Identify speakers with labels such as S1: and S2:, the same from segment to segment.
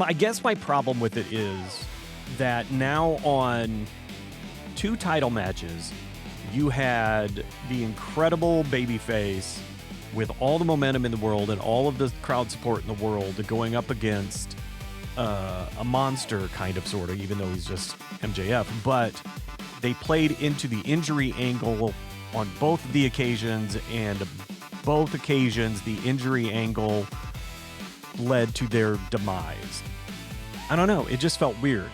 S1: I guess my problem with it is that now on 2 title matches, you had the incredible babyface with all the momentum in the world and all of the crowd support in the world going up against a monster kind of, sort of, even though he's just MJF. But they played into the injury angle on both of the occasions, and both occasions the injury angle led to their demise. I don't know. It just felt weird.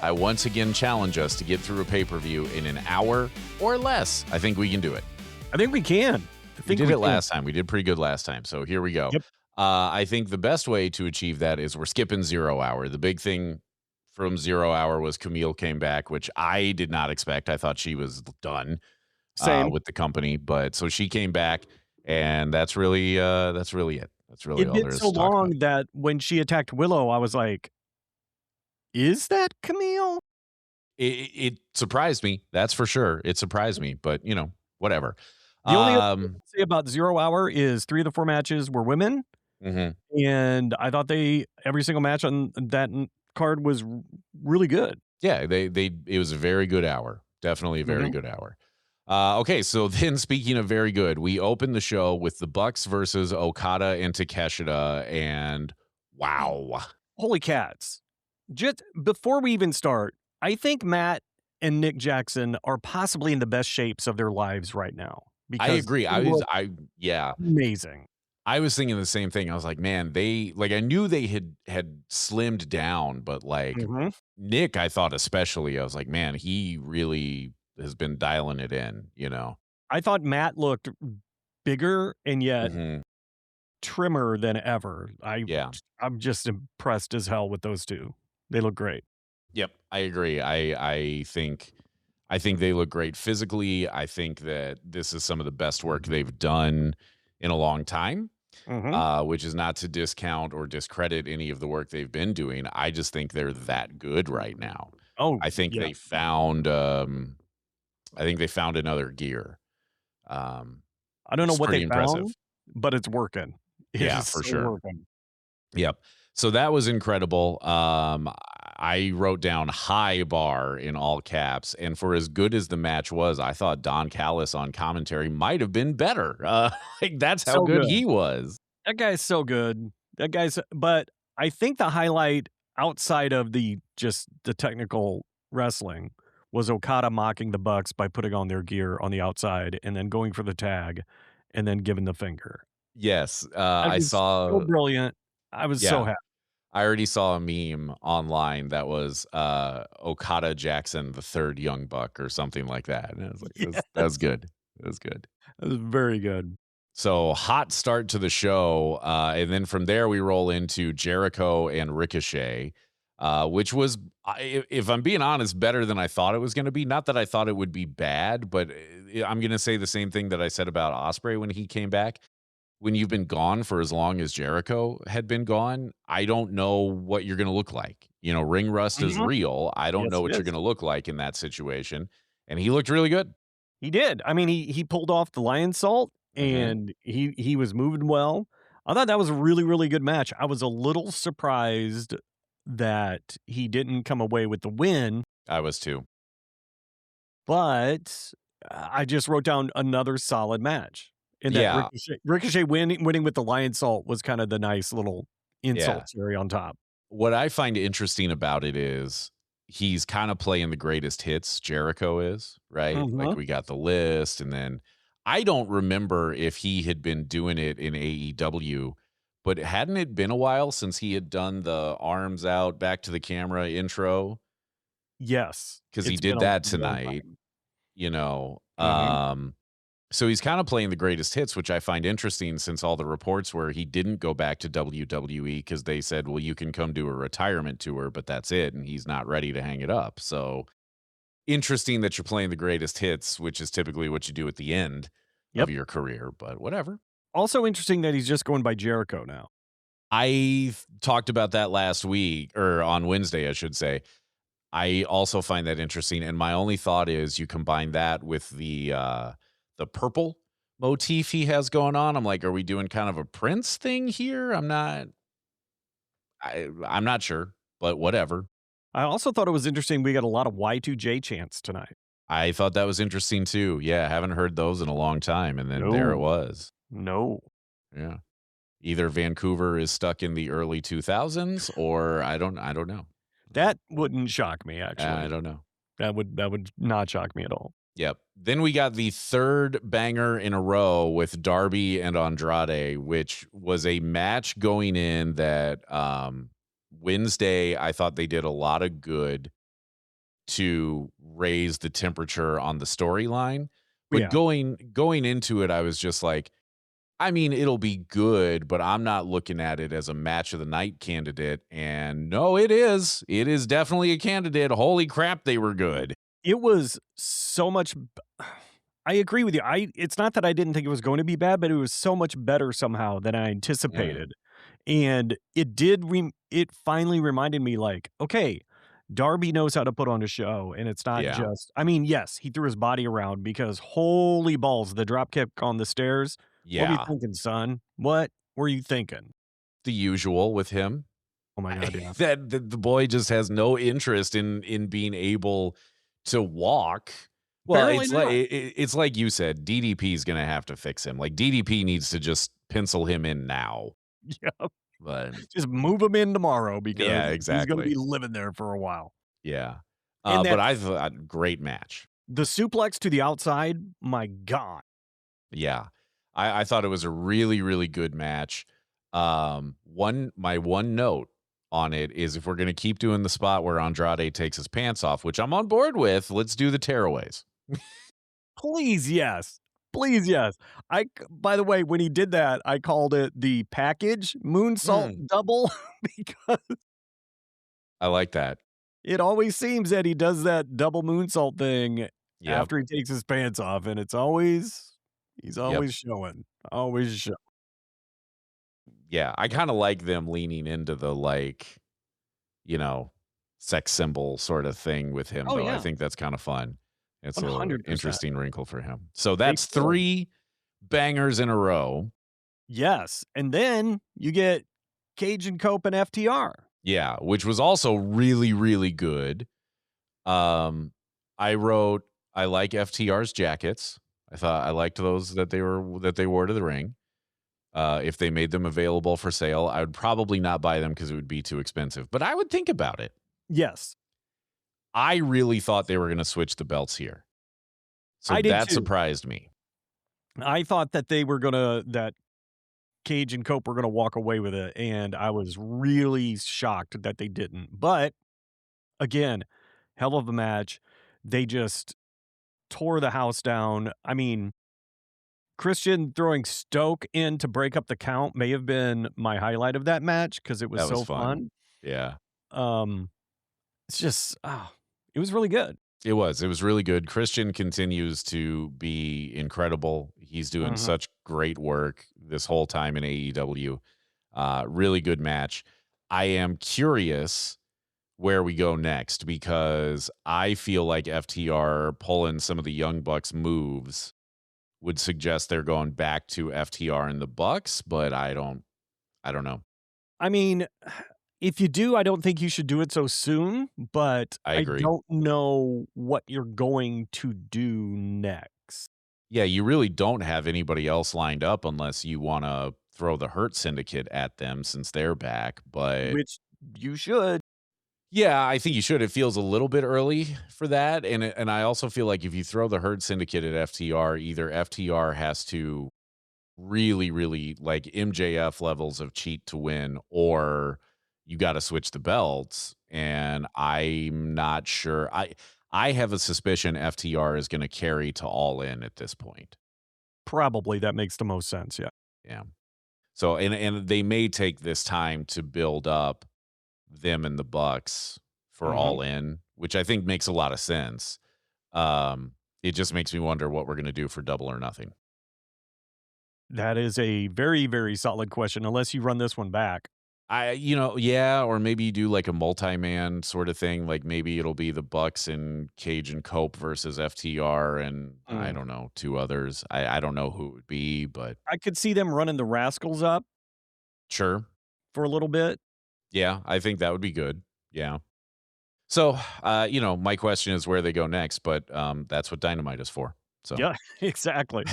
S2: I once again challenge us to get through a pay-per-view in an hour or less. I think we can do it.
S1: I think we can.
S2: We did it last time. We did pretty good last time. So here we go.
S1: Yep.
S2: I think the best way to achieve that is we're skipping 0 Hour. The big thing from 0 Hour was Camille came back, which I did not expect. I thought she was done with the company. But so she came back, and that's really it. That's really all there is to talk about. It been so long
S1: that when she attacked Willow, I was like, is that Camille?
S2: It surprised me. That's for sure. It surprised me, but whatever.
S1: The only other thing to say about 0 Hour is 3 of the 4 matches were women.
S2: Mm-hmm.
S1: And I thought every single match on that card was really good.
S2: Yeah, it was a very good hour. Definitely a very good hour. Okay, so then speaking of very good, we opened the show with the Bucks versus Okada and Takeshita, and wow.
S1: Holy cats. Just before we even start, I think Matt and Nick Jackson are possibly in the best shapes of their lives right now.
S2: I agree. Yeah.
S1: Amazing.
S2: I was thinking the same thing. I was like, man, I knew they had slimmed down, but Nick, I thought especially, I was like, man, he really has been dialing it in,
S1: I thought Matt looked bigger and yet trimmer than ever. I'm just impressed as hell with those two. They look great.
S2: Yep, I agree. I think they look great physically. I think that this is some of the best work they've done in a long time, which is not to discount or discredit any of the work they've been doing. I just think they're that good right now.
S1: Oh,
S2: I think they found another gear.
S1: I don't know what they found, but it's working.
S2: For sure. Working. Yep. So that was incredible. I wrote down high bar in all caps, and for as good as the match was, I thought Don Callis on commentary might have been better. That's how good he was.
S1: That guy's so good. But I think the highlight outside of the technical wrestling was Okada mocking the Bucks by putting on their gear on the outside and then going for the tag and then giving the finger.
S2: Yes. I saw.
S1: So brilliant. I was so happy.
S2: I already saw a meme online that was Okada Jackson, the third young buck or something like that. And I was like, that was good. It was good.
S1: That was very good.
S2: So hot start to the show. And then from there, we roll into Jericho and Ricochet, which was, if I'm being honest, better than I thought it was going to be. Not that I thought it would be bad, but I'm going to say the same thing that I said about Ospreay when he came back. When you've been gone for as long as Jericho had been gone, I don't know what you're going to look like. Ring rust is real. I don't know what you're going to look like in that situation. And he looked really good.
S1: He did. I mean, he pulled off the lion salt and he was moving well. I thought that was a really, really good match. I was a little surprised that he didn't come away with the win.
S2: I was too.
S1: But I just wrote down another solid match. And that Ricochet winning with the lion salt was kind of the nice little insult cherry on top.
S2: What I find interesting about it is he's kind of playing the greatest hits, Jericho is, right? Like we got the list, and then I don't remember if he had been doing it in AEW, but hadn't it been a while since he had done the arms out, back to the camera intro?
S1: Yes.
S2: Because he did that tonight, So he's kind of playing the greatest hits, which I find interesting since all the reports where he didn't go back to WWE because they said, well, you can come do a retirement tour, but that's it. And he's not ready to hang it up. So interesting that you're playing the greatest hits, which is typically what you do at the end of your career, but whatever.
S1: Also interesting that he's just going by Jericho now.
S2: I talked about that last week, or on Wednesday, I should say. I also find that interesting. And my only thought is you combine that with the purple, motif he has going on. I'm like, are we doing kind of a Prince thing here? I'm not sure, but whatever.
S1: I also thought it was interesting we got a lot of Y2J chants tonight.
S2: I thought that was interesting too. Yeah, haven't heard those in a long time, and then there it
S1: No.
S2: was.
S1: No.
S2: Yeah. Either Vancouver is stuck in the early 2000s or I don't know.
S1: That wouldn't shock me,
S2: I
S1: actually.
S2: don't know.
S1: That would not shock me at all.
S2: Yep. Then we got the third banger in a row with Darby and Andrade, which was a match going in that Wednesday I thought they did a lot of good to raise the temperature on the storyline. But
S1: Yeah.
S2: going into it, I was just like, I mean, it'll be good, but I'm not looking at it as a match of the night candidate. And no, it is. It is definitely a candidate. Holy crap, they were good.
S1: It was so much I agree with you. It's not that I didn't think it was going to be bad, but it was so much better somehow than I
S2: Mm,
S1: anticipated. And it finally reminded me like, okay, Darby knows how to put on a show, and it's not
S2: yeah.
S1: just I mean, yes, he threw his body around because holy balls, the drop kick on the stairs. What were you
S2: Yeah.
S1: thinking, son? What were you thinking?
S2: The usual with him.
S1: Oh my god, yeah.
S2: That the boy just has no interest in being able to walk. Well,
S1: Apparently not.
S2: it's like you said, DDP is gonna have to fix him. Like DDP needs to just pencil him in now.
S1: Yep.
S2: But
S1: Just move him in tomorrow
S2: yeah,
S1: because he's gonna be
S2: exactly.
S1: living there for a while.
S2: Yeah.
S1: And
S2: But
S1: that
S2: I thought great match.
S1: the suplex to the outside, my god.
S2: Yeah. I thought it was a really, really good match. My one note on it is if we're gonna keep doing the spot where Andrade takes his pants off, which I'm on board with, let's do the tearaways.
S1: Please, yes. Please, yes. By the way, when he did that, I called it the package moonsault
S2: Mm,
S1: double because
S2: I like that.
S1: it always seems that he does that double moonsault thing
S2: Yep.
S1: after he takes his pants off, and he's
S2: Yep.
S1: always showing. Always show
S2: Yeah. I kind of like them leaning into the you know, sex symbol sort of thing with him,
S1: Oh,
S2: though. I
S1: yeah.
S2: think that's kind of fun. It's a
S1: 100%.
S2: interesting wrinkle for him. So
S1: They
S2: that's
S1: should.
S2: three bangers in a row.
S1: Yes, and then you get Cage and Cope and FTR.
S2: Yeah, which was also really, really good. Um, I wrote, I like FTR's jackets. I thought I liked those that they wore to the ring. If they made them available for sale, I would probably not buy them because it would be too expensive. But I would think about it.
S1: Yes,
S2: I really thought they were going to switch the belts here, so
S1: I did
S2: that
S1: too.
S2: surprised me.
S1: I thought that that Cage and Cope were gonna walk away with it, and I was really shocked that they didn't. But again, hell of a match. They just tore the house down. I mean, Christian throwing Stoke in to break up the count may have been my highlight of that match because it was
S2: That was
S1: so
S2: fun.
S1: fun.
S2: Yeah,
S1: Um, it's just, it was really good.
S2: it was. It was really good. Christian continues to be incredible. He's doing
S1: Mhm.
S2: such great work this whole time in AEW. Really good match. I am curious where we go next because I feel like FTR pulling some of the Young Bucks moves would suggest they're going back to FTR and the Bucks, but I don't know.
S1: I mean, if you do, I don't think you should do it so soon, but
S2: I
S1: I
S2: agree.
S1: don't know what you're going to do next,
S2: Yeah, you really don't have anybody else lined up unless you want to throw the Hurt Syndicate at them since they're back, but
S1: which you should.
S2: yeah, I think you should. It feels a little bit early for that, and I also feel like if you throw the Herd Syndicate at FTR, either FTR has to really, really like MJF levels of cheat to win, or you got to switch the belts. And I'm not sure. I have a suspicion FTR is going to carry to All In at this point.
S1: Probably that makes the most sense, yeah.
S2: Yeah. So and they may take this time to build up them and the Bucks for
S1: Mhm.
S2: All In, which I think makes a lot of sense. It just makes me wonder what we're going to do for Double or Nothing.
S1: That is a very, very solid question, unless you run this one back.
S2: Yeah, or maybe you do like a multi-man sort of thing. Like maybe it'll be the Bucks and Cage and Cope versus FTR and I
S1: Mm.
S2: don't know, two others. I don't know who it would be, but
S1: I could see them running the Rascals up
S2: sure.
S1: for a little bit.
S2: Yeah, I think that would be good. Yeah. So, my question is where they go next, but that's what Dynamite is for. So,
S1: Yeah, exactly,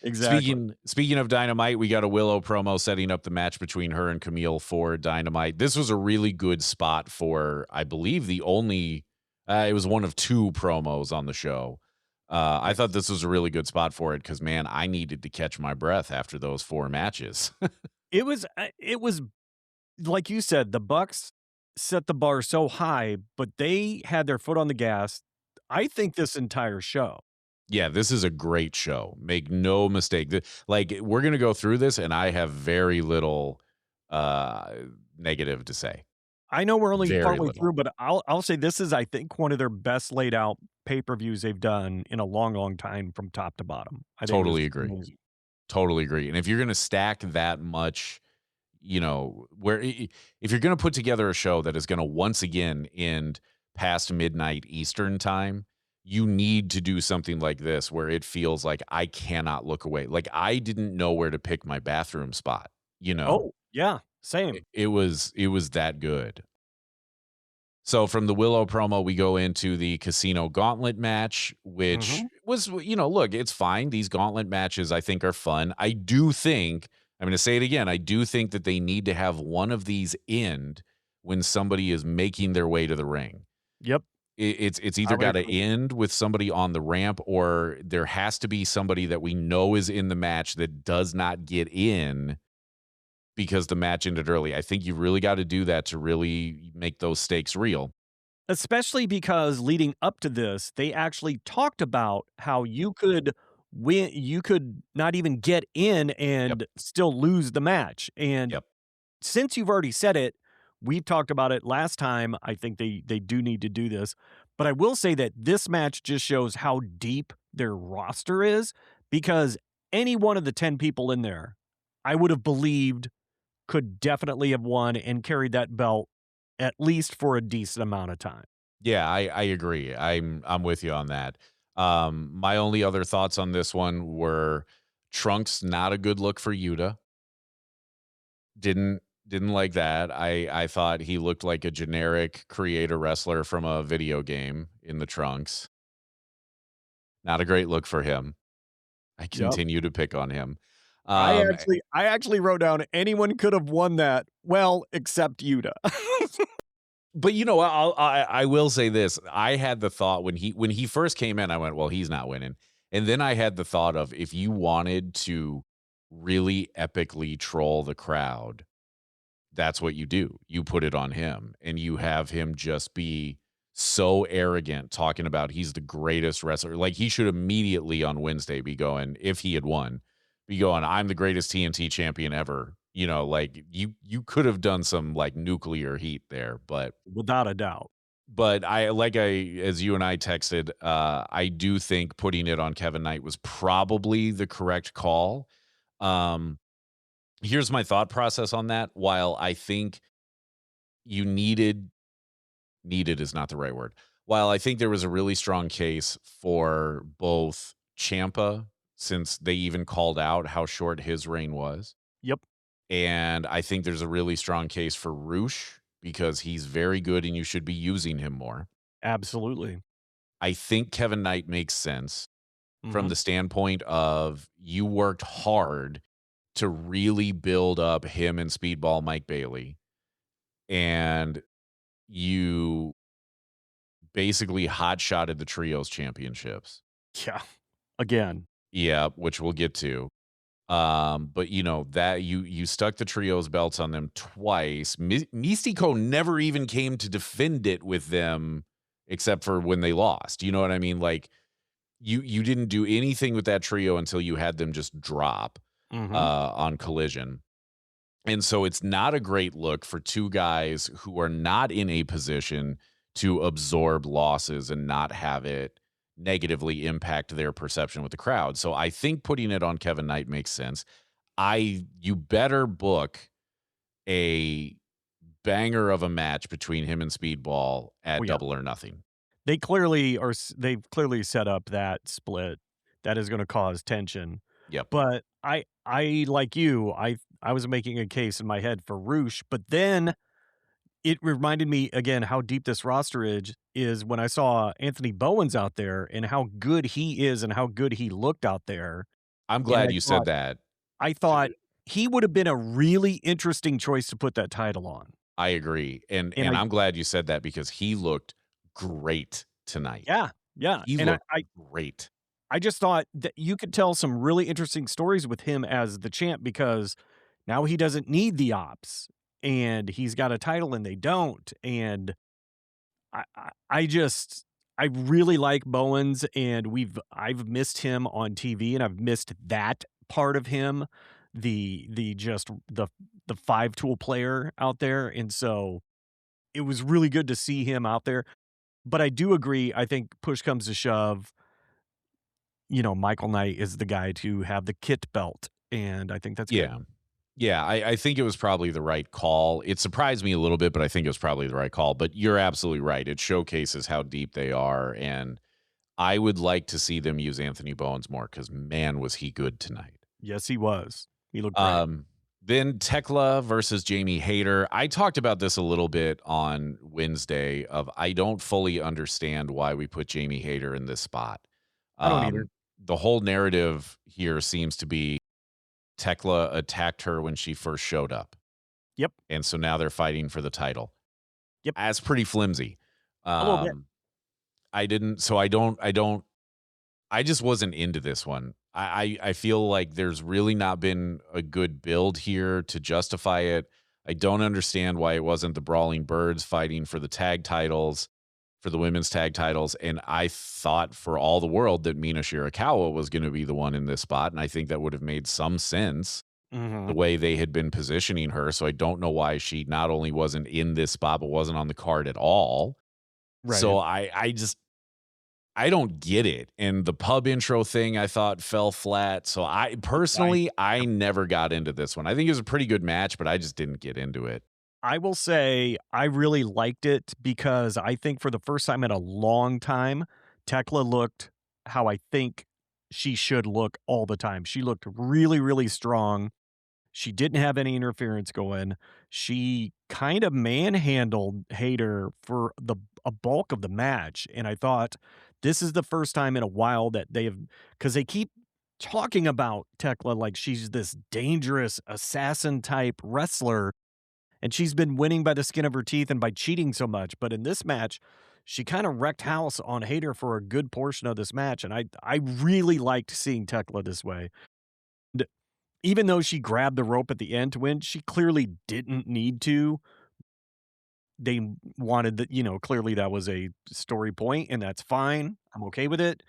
S1: exactly.
S2: speaking of Dynamite, we got a Willow promo setting up the match between her and Camille for Dynamite. This was a really good spot for, I believe, the only. It was one of two promos on the show. I thought
S1: Yes.
S2: this was a really good spot for it because, man, I needed to catch my breath after those four matches.
S1: It was like you said, the Bucks set the bar so high, but they had their foot on the gas, I think this entire show.
S2: Yeah, this is a great show. Make no mistake. Like we're gonna go through this, and I have very little uh negative to say.
S1: I know we're only
S2: Very
S1: partway
S2: little.
S1: through, but I'll say this is, I think, one of their best laid out pay-per-views they've done in a long, long time from top to bottom. I think it was
S2: Totally agree.
S1: amazing.
S2: Totally agree. And if you're gonna stack that much, if you're gonna put together a show that is gonna once again end past midnight Eastern time, you need to do something like this where it feels like I cannot look away. Like I didn't know where to pick my bathroom spot, you know?
S1: Oh, yeah,
S2: It
S1: same.
S2: it was it was that good. So from the Willow promo, we go into the Casino Gauntlet match, which
S1: Mhm.
S2: was, look, it's fine. These Gauntlet matches, I think, are fun. I'm going to say it again. I do think that they need to have one of these end when somebody is making their way to the ring.
S1: Yep,
S2: It's
S1: I
S2: either
S1: would
S2: got to
S1: agree.
S2: end with somebody on the ramp or there has to be somebody that we know is in the match that does not get in because the match ended early. I think you really got to do that to really make those stakes real.
S1: Especially because leading up to this, they actually talked about how you could not even get in
S2: Yep.
S1: and still lose the match, and
S2: Yep.
S1: since you've already said it, we've talked about it last time. I think they do need to do this. But I will say that this match just shows how deep their roster is because any one of the 10 people in there, I would have believed could definitely have won and carried that belt at least for a decent amount of time.
S2: Yeah, I agree. I'm with you on that. My only other thoughts on this one were Trunks not a good look for Yuta. Didn't like that. I thought he looked like a generic creator wrestler from a video game in the Trunks. Not a great look for him. I
S1: Yep.
S2: continue to pick on him.
S1: I
S2: Um,
S1: actually I actually wrote down anyone could have won that, well, except Yuta.
S2: but I will say this. I had the thought when he first came in, I went, well, he's not winning. And then I had the thought of if you wanted to really epically troll the crowd, that's what you do. You put it on him and you have him just be so arrogant talking about he's the greatest wrestler. Like he should immediately on Wednesday be going, if he had won, be going, I'm the greatest TNT champion ever. Like you could have done some like nuclear heat there,
S1: Without a doubt.
S2: but as you and I texted, I do think putting it on Kevin Knight was probably the correct call. Um, Here's my thought process on that. While I think you needed is not the right word. While I think there was a really strong case for both Champa, since they even called out how short his reign was,
S1: Yep,
S2: and I think there's a really strong case for Roosh because he's very good and you should be using him more.
S1: absolutely.
S2: I think Kevin Knight makes sense from
S1: Mhm.
S2: the standpoint of you worked hard to really build up him and Speedball Mike Bailey, and you basically hot-shotted the trios championships.
S1: Yeah, again.
S2: Yeah, which we'll get to. But that you stuck the trios belts on them twice. Mystico never even came to defend it with them except for when they lost. You know what I mean? Like you didn't do anything with that trio until you had them just drop
S1: Mhm.
S2: on Collision. And so it's not a great look for two guys who are not in a position to absorb losses and not have it negatively impact their perception with the crowd. So I think putting it on Kevin Knight makes sense. You better book a banger of a match between him and Speedball
S1: Oh
S2: at
S1: yeah,
S2: Double or Nothing.
S1: they've clearly set up that split that is going to cause tension.
S2: Yep.
S1: But I like you, I was making a case in my head for Roosh, but then it reminded me again how deep this roster is when I saw Anthony Bowens out there and how good he is and how good he looked out there.
S2: I'm
S1: And
S2: glad you said that.
S1: I thought he would have been a really interesting choice to put that title on.
S2: I agree, and
S1: And
S2: and I'm glad you said that because he looked great tonight.
S1: yeah, yeah.
S2: He
S1: And
S2: looked great.
S1: I just thought that you could tell some really interesting stories with him as the champ because now he doesn't need the ops and he's got a title and they don't. And I just I really like Bowens and I've missed him on TV and I've missed that part of him, the just the five tool player out there. And so it was really good to see him out there. But I do agree, I think push comes to shove, Michael Knight is the guy to have the kit belt, and I think that's good.
S2: Yeah. Yeah, I think it was probably the right call. It surprised me a little bit, but I think it was probably the right call. But you're absolutely right. It showcases how deep they are, and I would like to see them use Anthony Bowens more because man, was he good tonight.
S1: Yes, he was. He looked great.
S2: Um, then Thekla versus Jamie Hayter. I talked about this a little bit on Wednesday of I don't fully understand why we put Jamie Hayter in this spot.
S1: I don't either.
S2: The whole narrative here seems to be Thekla attacked her when she first showed up.
S1: Yep,
S2: And so now they're fighting for the title.
S1: yep,
S2: That's pretty flimsy.
S1: a little bit.
S2: Um, I just wasn't into this one. I feel like there's really not been a good build here to justify it. I don't understand why it wasn't the Brawling Birds fighting for the tag titles, for the women's tag titles. And I thought for all the world that Mina Shirakawa was going to be the one in this spot. And I think that would have made some sense the
S1: Mhm.
S2: way they had been positioning her. So I don't know why she not only wasn't in this spot, but wasn't on the card at all.
S1: Right.
S2: So I don't get it. And the pub intro thing I thought fell flat. So I
S1: I
S2: personally, I never got into this one. I think it was a pretty good match, but I just didn't get into it.
S1: I will say I really liked it because I think for the first time in a long time, Tekla looked how I think she should look all the time. She looked really, really strong. She didn't have any interference going. She kind of manhandled Hayter for a bulk of the match, and I thought this is the first time in a while that they have because they keep talking about Tekla like she's this dangerous assassin type wrestler, and she's been winning by the skin of her teeth and by cheating so much. But in this match, she kind of wrecked house on Hayter for a good portion of this match, and I really liked seeing Tekla this way. Even though she grabbed the rope at the end to win, she clearly didn't need to. They wanted that, clearly that was a story point, and that's fine. I'm okay with it.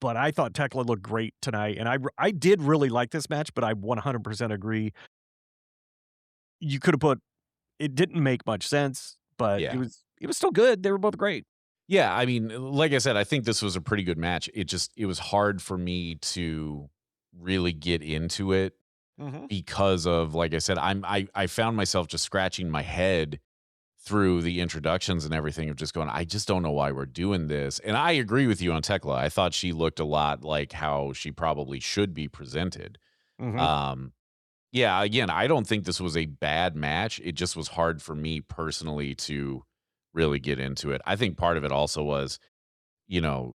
S1: But I thought Tekla looked great tonight, and I did really like this match, but I 100% agree. You could have put it didn't make much sense, but
S2: Yeah.
S1: it was still good. They were both great.
S2: Yeah. I mean, like I said, I think this was a pretty good match. It was hard for me to really get into it
S1: Mhm.
S2: because of, like I said, I found myself just scratching my head through the introductions and everything of just going, I just don't know why we're doing this. And I agree with you on Tekla. I thought she looked a lot like how she probably should be presented.
S1: Mhm.
S2: Um, yeah, again, I don't think this was a bad match. It just was hard for me personally to really get into it. I think part of it also was, you know,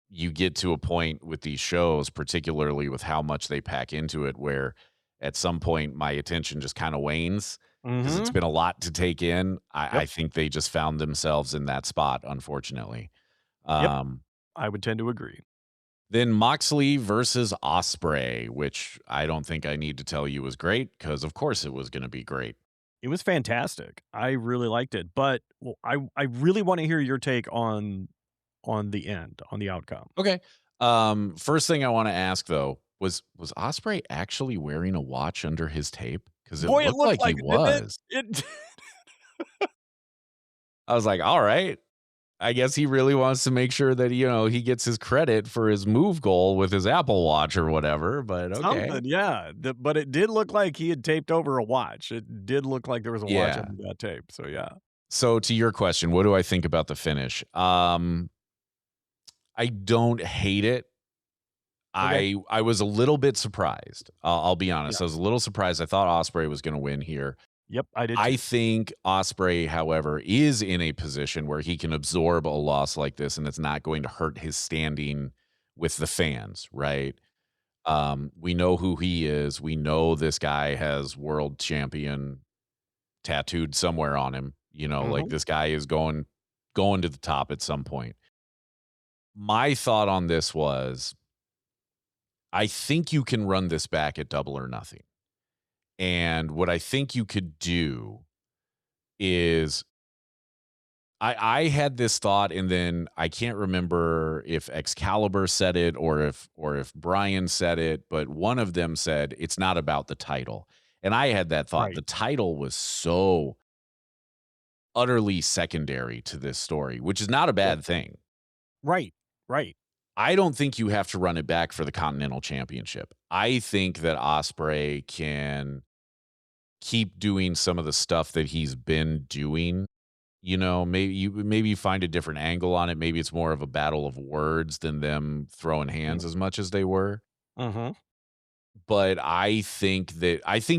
S2: you get to a point with these shows, particularly with how much they pack into it, where at some point my attention just kind of wanes because it's
S1: Mhm.
S2: been a lot to take in. I
S1: Yep.
S2: think they just found themselves in that spot, unfortunately.
S1: Yep.
S2: Um,
S1: I would tend to agree.
S2: then Moxley versus Ospreay, which I don't think I need to tell you was great because, of course, it was going to be great.
S1: It was fantastic. I really liked it, but I really wanna hear your take on the end, on the outcome.
S2: Okay. First thing I want to ask though was Osprey actually wearing a watch under his tape? Because it
S1: Boy, it
S2: looked
S1: looked
S2: like he
S1: like it, didn't it?
S2: was.
S1: It
S2: I was like, all right. I guess he really wants to make sure that, he gets his credit for his move goal with his Apple Watch or whatever, but okay.
S1: Something, yeah. But it did look like he had taped over a watch. It did look like there was a watch
S2: Yeah.
S1: under that tape. So yeah.
S2: So to your question, what do I think about the finish? I don't hate it.
S1: Okay.
S2: I was a little bit surprised. I'll be
S1: Yeah.
S2: honest. I was a little surprised. I thought Ospreay was going to win here.
S1: Yep. I did
S2: I
S1: too.
S2: think Ospreay, however, is in a position where he can absorb a loss like this, and it's not going to hurt his standing with the fans, right? We know who he is. We know this guy has world champion tattooed somewhere on him. Like
S1: Hmm.
S2: this guy is going to the top at some point. My thought on this was I think you can run this back at Double or Nothing. And what I think you could do is I had this thought, and then I can't remember if Excalibur said it or if Brian said it, but one of them said it's not about the title. And I had that thought.
S1: Right.
S2: The title was so utterly secondary to this story, which is not a
S1: Yep.
S2: bad thing.
S1: Right. Right.
S2: I don't think you have to run it back for the Continental Championship. I think that Ospreay can keep doing some of the stuff that he's been doing. Maybe you find a different angle on it. Maybe it's more of a battle of words than them throwing hands as much as they were.
S1: Mm-hmm.
S2: But I think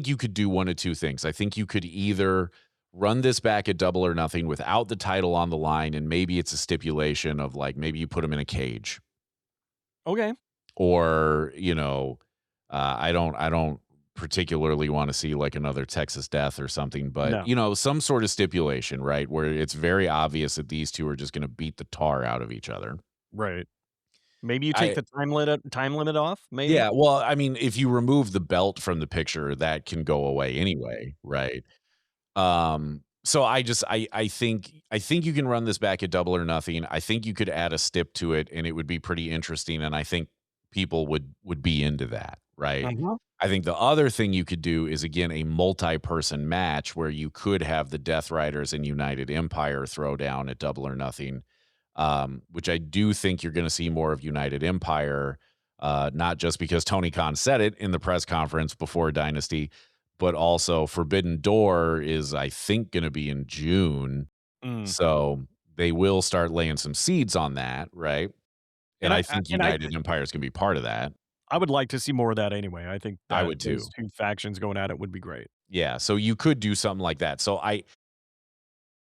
S2: you could do one of two things. I think you could either run this back at Double or Nothing without the title on the line, and maybe it's a stipulation of like maybe you put him in a cage,
S1: Okay.
S2: or I don't particularly want to see like another Texas death or something, but
S1: No.
S2: some sort of stipulation, right, where it's very obvious that these two are just going to beat the tar out of each other.
S1: Right. Maybe you take
S2: I
S1: the time limit off. Maybe.
S2: Yeah, well, I mean, if you remove the belt from the picture, that can go away anyway, right? So I think you can run this back at Double or Nothing. I think you could add a stip to it and it would be pretty interesting, and I think people would be into that, right?
S1: Mm-hmm.
S2: I think the other thing you could do is again a multi-person match where you could have the Death Riders and United Empire throw down at Double or Nothing, which I do think you're going to see more of United Empire, not just because Tony Khan said it in the press conference before Dynasty, but also Forbidden Door is, I think, going to be in June.
S1: Mm.
S2: So they will start laying some seeds on that, right? And
S1: And
S2: I
S1: I
S2: think
S1: and I
S2: United Empire is going to be part of that.
S1: I would like to see more of that anyway. I think
S2: I
S1: that
S2: would
S1: those
S2: too.
S1: two factions going at it would be great.
S2: Yeah. So you could do something like that. So I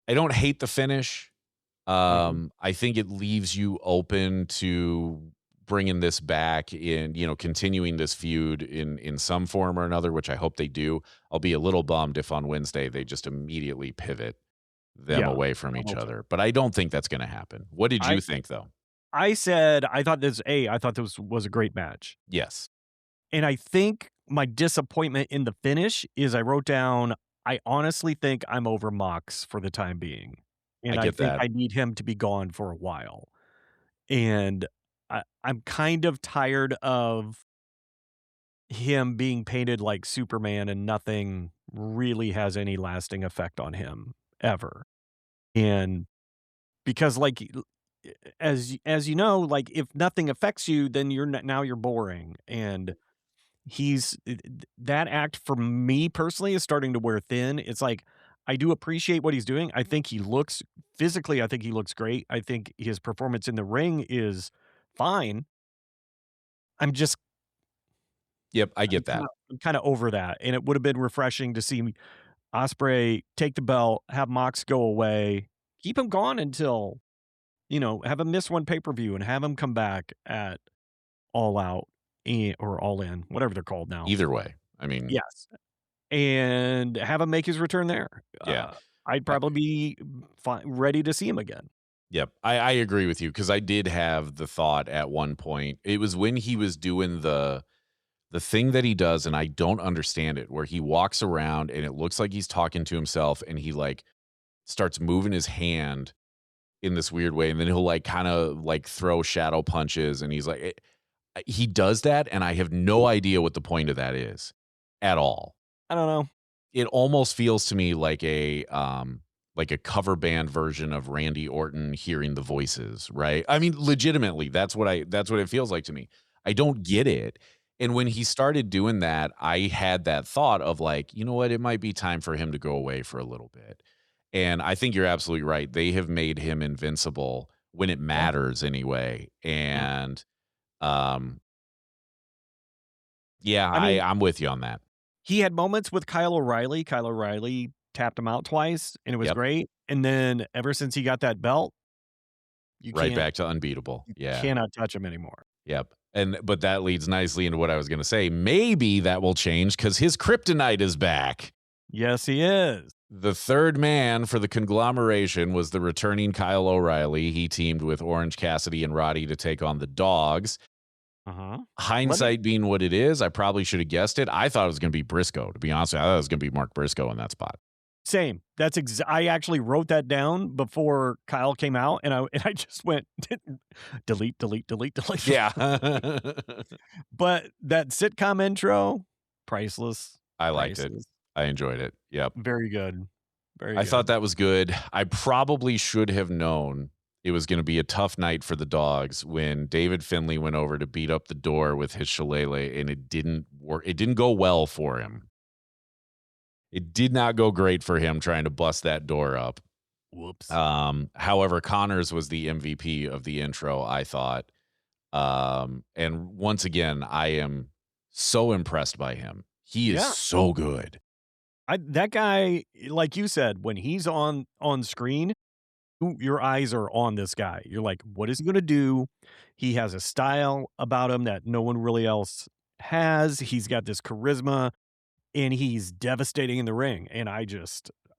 S2: don't hate the finish.
S1: Mhm.
S2: I think it leaves you open to bringing this back in, continuing this feud in some form or another, which I hope they do. I'll be a little bummed if on Wednesday they just immediately pivot them
S1: Yeah.
S2: away from
S1: I
S2: each
S1: hope so.
S2: other. But I don't think that's going to happen. What did
S1: I
S2: you think, though?
S1: I said I thought this was a great match.
S2: Yes,
S1: And I think my disappointment in the finish is I wrote down, I honestly think I'm over Mox for the time being.
S2: I
S1: And I
S2: get
S1: think
S2: that.
S1: I need him to be gone for a while. And I'm kind of tired of him being painted like Superman and nothing really has any lasting effect on him ever. And because as you know, like if nothing affects you, then now you're boring. And that act for me personally is starting to wear thin. It's like I do appreciate what he's doing. I think he looks physically, I think he looks great. I think his performance in the ring is fine. I'm just
S2: Yep, I
S1: I'm
S2: get that.
S1: kinda I'm kinda over that, and it would have been refreshing to see Osprey take the belt, have Mox go away, keep him gone until, have him miss one pay-per-view and have him come back at All Out, or All In, whatever they're called now.
S2: Either way, I mean,
S1: Yes. And have him make his return there.
S2: yeah.
S1: I'd
S2: Uh,
S1: probably be ready to see him again.
S2: Yep, I agree with you because I did have the thought at one point. It was when he was doing the thing that he does, and I don't understand it, where he walks around and it looks like he's talking to himself, and he like starts moving his hand in this weird way, and then he'll like kind of like throw shadow punches, and he's like, he does that, and I have no idea what the point of that is at all.
S1: I don't know.
S2: It almost feels to me like a like a cover band version of Randy Orton hearing the voices, right? I mean, legitimately, that's what it feels like to me. I don't get it. And when he started doing that, I had that thought of like, you know what, it might be time for him to go away for a little bit. And I think you're absolutely right. They have made him invincible when it
S1: Yeah.
S2: matters anyway. And um yeah,
S1: I mean,
S2: I'm with you on that.
S1: he had moments with Kyle O'Reilly. Kyle O'Reilly tapped him out twice, and it was
S2: Yep.
S1: great. And then ever since he got that belt, you
S2: Right
S1: can't
S2: back to unbeatable.
S1: you
S2: Yeah.
S1: cannot touch him anymore.
S2: Yep. And but that leads nicely into what I was going to say. Maybe that will change cuz his kryptonite is back.
S1: Yes, he is.
S2: The third man for the conglomeration was the returning Kyle O'Reilly. He teamed with Orange Cassidy and Roddy to take on the Dogs.
S1: Uh-huh.
S2: Hindsight being what it is, I probably should have guessed it. I thought it was going to be Briscoe, to be honest. I thought it was going to be Mark Briscoe in that spot.
S1: Same. That's I actually wrote that down before Kyle came out, and I just went delete, delete, delete, delete.
S2: Yeah.
S1: But that sitcom intro, priceless.
S2: I liked it.
S1: Priceless.
S2: I enjoyed it. Yep.
S1: Very good. Very
S2: I
S1: good.
S2: thought that was good. I probably should have known it was going to be a tough night for the Dogs when David Finlay went over to beat up the door with his shillelagh, and it didn't work. It didn't go well for him. It did not go great for him trying to bust that door up.
S1: Whoops.
S2: However, Connors was the MVP of the intro, I thought. And once again, I am so impressed by him. He is
S1: Yeah.
S2: so good.
S1: That guy, like you said, when he's on screen, your eyes are on this guy. You're like, what is he gonna do? He has a style about him that no one really else has. He's got this charisma, and he's devastating in the ring. And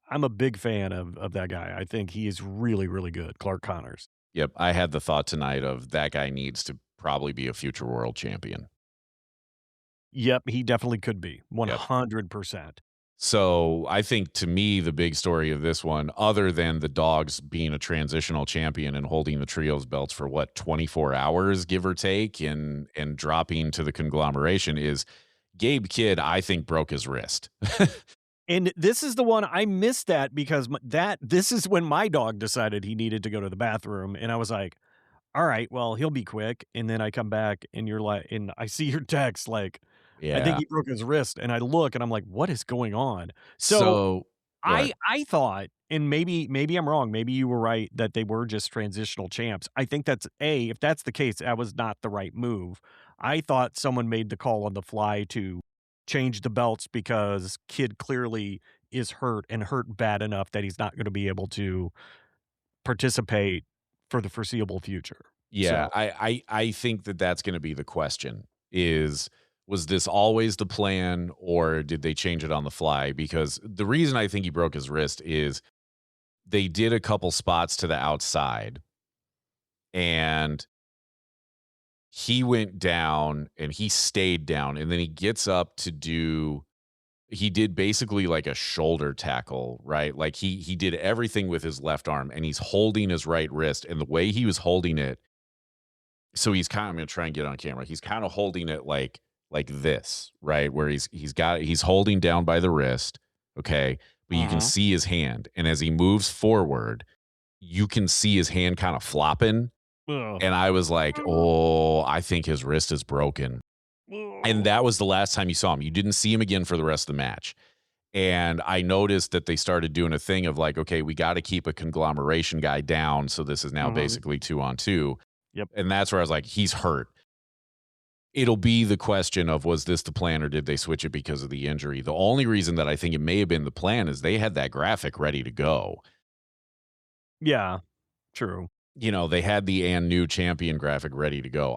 S1: I'm a big fan of that guy. I think he is really, really good, Clark Connors.
S2: Yep. I had the thought tonight of that guy needs to probably be a future world champion.
S1: Yep, he definitely could be,
S2: Yep.
S1: 100%.
S2: So I think to me, the big story of this one, other than the Dogs being a transitional champion and holding the trios belts for what, 24 hours, give or take, and dropping to the conglomeration is Gabe Kidd, I think, broke his wrist.
S1: And this is the one I missed that because this is when my dog decided he needed to go to the bathroom, and I was like, "All right, well, he'll be quick." And then I come back, and you're like, and I see your text like, "I think
S2: Yeah.
S1: he broke his wrist," and I look, and I'm like, "What is going on?" So
S2: So go ahead.
S1: I thought, and maybe I'm wrong. Maybe you were right that they were just transitional champs. I think if that's the case, that was not the right move. I thought someone made the call on the fly to change the belts because Kid clearly is hurt and hurt bad enough that he's not going to be able to participate for the foreseeable future.
S2: Yeah,
S1: So,
S2: I think that that's going to be the question is, was this always the plan or did they change it on the fly? Because the reason I think he broke his wrist is they did a couple spots to the outside and he went down and he stayed down and then he gets up to he did basically like a shoulder tackle, right? Like he did everything with his left arm and he's holding his right wrist, and the way he was holding it, so he's kind of, I'm going to try and get on camera. He's kind of holding it like this, right? Where he's holding down by the wrist, okay? But you can
S1: uh-huh.
S2: see his hand, and as he moves forward, you can see his hand kind of flopping,
S1: Ugh.
S2: and I was like, "Oh, I think his wrist is broken." And that was the last time you saw him. You didn't see him again for the rest of the match. And I noticed that they started doing a thing of like, okay, we got to keep a conglomeration guy down. So this is now
S1: Mhm.
S2: basically 2-on-2.
S1: Yep.
S2: And that's where I was like, he's hurt. It'll be the question of, was this the plan or did they switch it because of the injury? The only reason that I think it may have been the plan is they had that graphic ready to go.
S1: Yeah, true.
S2: You know, they had the and new champion graphic ready to go.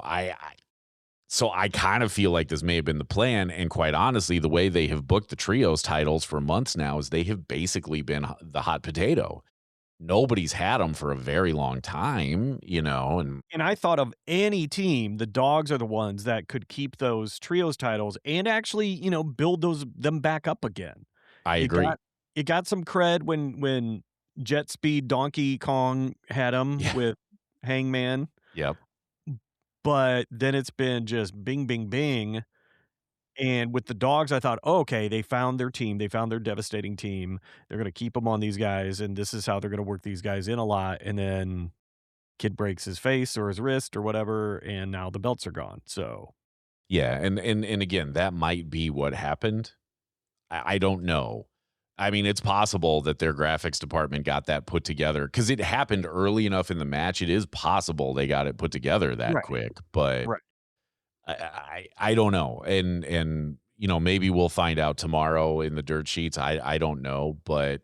S2: So I kind of feel like this may have been the plan. And quite honestly, the way they have booked the trios titles for months now is they have basically been the hot potato. Nobody's had them for a very long time, you know, and
S1: And I thought of any team, the Dogs are the ones that could keep those trios titles and actually, build them back up again.
S2: I
S1: It
S2: agree.
S1: got some cred when Jet Speed Donkey Kong had them
S2: Yeah.
S1: with Hangman,
S2: Yep.
S1: but then it's been just bing, bing, bing, And with the dogs, I thought, oh, okay, they found their team. They found their devastating team. They're going to keep them on these guys, and this is how they're going to work these guys in a lot. And then kid breaks his face or his wrist or whatever, and now the belts are gone. So
S2: Yeah, and again, that might be what happened. I don't know. I mean, it's possible that their graphics department got that put together because it happened early enough in the match. It is possible they got it put together that
S1: right,
S2: quick, but
S1: right.
S2: I don't know. And maybe we'll find out tomorrow in the dirt sheets. I don't know, but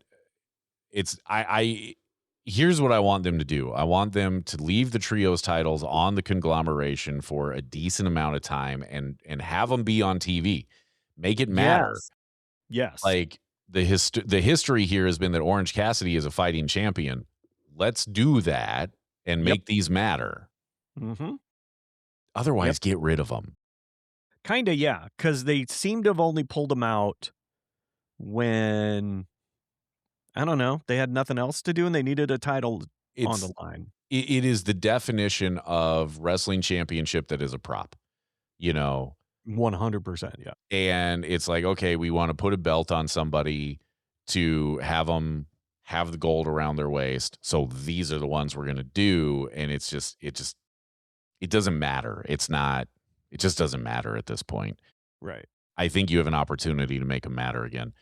S2: it's I here's what I want them to do. I want them to leave the trios titles on the conglomeration for a decent amount of time and have them be on TV. Make it matter.
S1: Yes, yes.
S2: Like the history here has been that Orange Cassidy is a fighting champion. Let's do that and
S1: Yep.
S2: make these matter.
S1: Mhm. Yep.
S2: Otherwise, get rid of them.
S1: Kinda, yeah, because they seem to have only pulled them out when, I don't know, they had nothing else to do and they needed a title on the
S2: It's
S1: line.
S2: it is the definition of wrestling championship that is a prop, you know?
S1: 100%, yeah.
S2: And it's like, okay, we want to put a belt on somebody to have them have the gold around their waist. So these are the ones we're going to do. And it doesn't matter. It just doesn't matter at this point.
S1: Right.
S2: I think you have an opportunity to make them matter again.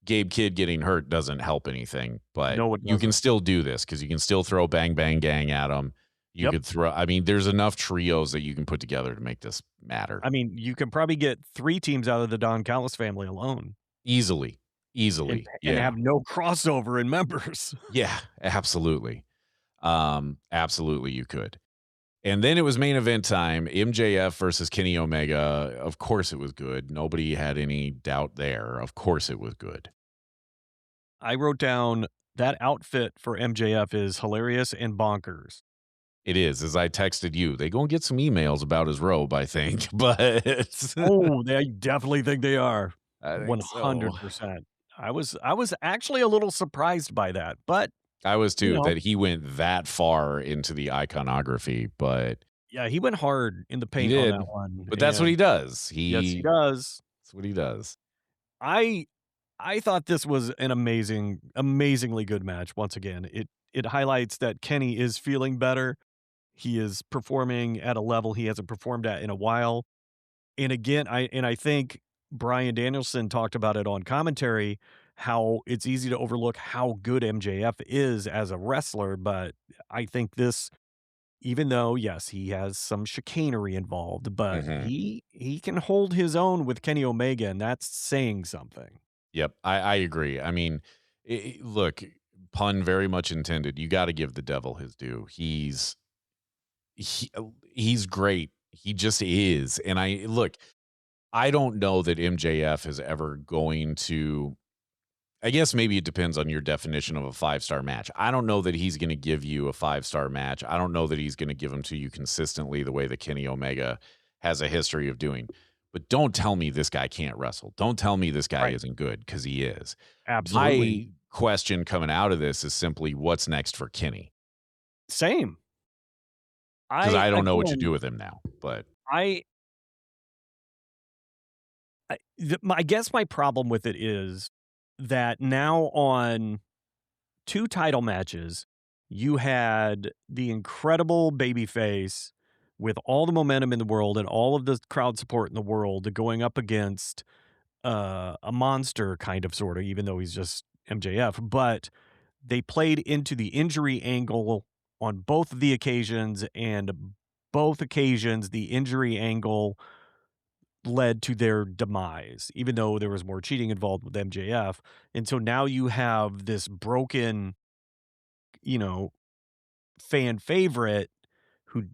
S2: Gabe Kidd getting hurt doesn't help anything, but
S1: No, it
S2: you can
S1: doesn't.
S2: still do this because you can still throw Bang Bang Gang at them. You
S1: Yep.
S2: could I mean, there's enough trios that you can put together to make this matter
S1: I mean, you can probably get 3 teams out of the Don Callis family alone
S2: easily.
S1: and
S2: Easily.
S1: and
S2: Yeah.
S1: have no crossover in members.
S2: Yeah, absolutely. Absolutely you could. And then it was main event time, MJF versus Kenny Omega. Of course it was good. Nobody had any doubt there. Of course it was good.
S1: I wrote down that outfit for MJF is hilarious and bonkers.
S2: It is, as I texted you. They gonna get some emails about his robe, I think, but
S1: Oh, they definitely think they are.
S2: I think so.
S1: 100%. I was actually a little surprised by that, but,
S2: I was
S1: you
S2: too,
S1: know,
S2: that he went that far into the iconography, but
S1: yeah, he went hard in the
S2: he
S1: paint on that
S2: did.
S1: one,
S2: But that's what
S1: and
S2: he does.
S1: yes, he does.
S2: That's what he does.
S1: I I thought this was an amazingly good match once again. It highlights that Kenny is feeling better. He is performing at a level he hasn't performed at in a while. And again, I think Bryan Danielson talked about it on commentary, how it's easy to overlook how good MJF is as a wrestler, but I think this, even though, yes, he has some chicanery involved, but
S2: Mhm.
S1: he can hold his own with Kenny Omega, and that's saying something.
S2: Yep, I agree. I mean, look, pun very much intended. You got to give the devil his due. He's great. He just is. And I don't know that MJF is ever going to. I guess maybe it depends on your definition of a 5-star match. I don't know that he's going to give you a 5-star match. I don't know that he's going to give them to you consistently the way that Kenny Omega has a history of doing. But don't tell me this guy can't wrestle. Don't tell me this guy
S1: Right.
S2: isn't good, because he is.
S1: Absolutely.
S2: My question coming out of this is simply, what's next for Kenny?
S1: Same.
S2: Because
S1: I
S2: I don't know what you
S1: again,
S2: do with him now. But
S1: I I guess my problem with it is that now on 2 title matches, you had the incredible babyface with all the momentum in the world and all of the crowd support in the world going up against, a monster kind of sorta, even though he's just MJF, but they played into the injury angle on both of the occasions, and both occasions, the injury angle led to their demise, even though there was more cheating involved with MJF. And so now you have this broken, you know, fan favorite who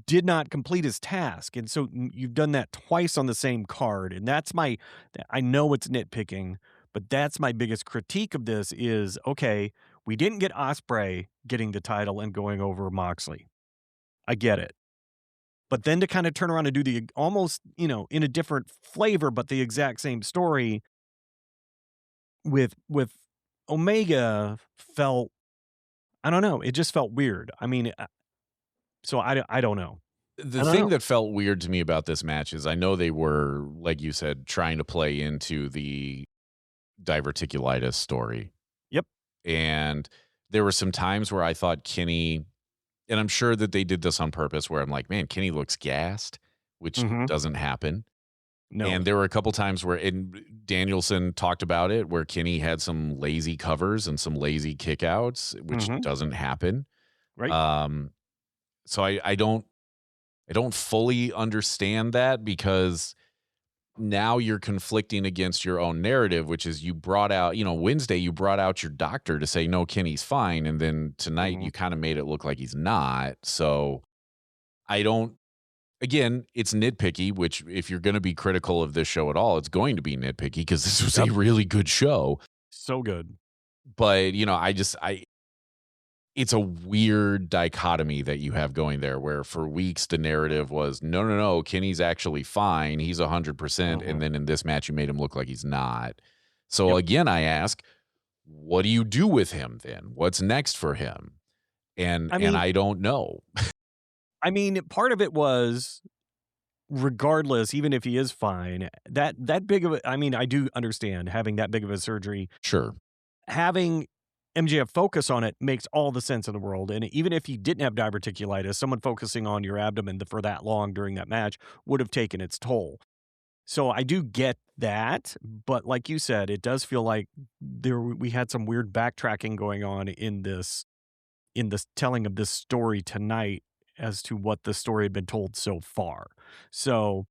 S1: did not complete his task. And so you've done that twice on the same card. And that's I know it's nitpicking, but that's my biggest critique of this is, okay, we didn't get Ospreay getting the title and going over Moxley. I get it. But then to kind of turn around and do the almost, in a different flavor, but the exact same story with Omega felt, I don't know, it just felt weird. I mean, so I don't know.
S2: The
S1: I don't
S2: thing
S1: know.
S2: that felt weird to me about this match is I know they were, like you said, trying to play into the diverticulitis story.
S1: Yep.
S2: And there were some times where I thought Kenny, and I'm sure that they did this on purpose, where I'm like, man, Kenny looks gassed, which
S1: Mm-hmm.
S2: doesn't happen.
S1: No.
S2: And there were a couple times where, and Danielson talked about it, where Kenny had some lazy covers and some lazy kickouts, which
S1: Mm-hmm.
S2: doesn't happen.
S1: Right.
S2: Um, so I don't fully understand that, because now you're conflicting against your own narrative, which is you brought out, Wednesday, you brought out your doctor to say, no, Kenny's fine. And then tonight
S1: Mm-hmm.
S2: you kind of made it look like he's not. So I don't, again, it's nitpicky, which if you're going to be critical of this show at all, it's going to be nitpicky because this was
S1: Yep.
S2: a really good show.
S1: So good.
S2: But, it's a weird dichotomy that you have going there, where for weeks the narrative was, no, no, no, Kenny's actually fine. He's 100%.
S1: Mm-hmm.
S2: And then in this match, you made him look like he's not. So
S1: Yep.
S2: again, I ask, what do you do with him then? What's next for him? And
S1: I mean,
S2: I don't know.
S1: part of it was, regardless, even if he is fine, that big of a, I do understand having that big of a surgery.
S2: Sure.
S1: Having MJF focus on it makes all the sense in the world. And even if you didn't have diverticulitis, someone focusing on your abdomen for that long during that match would have taken its toll. So I do get that, but like you said, it does feel like we had some weird backtracking going on in this telling of this story tonight as to what the story had been told so far. So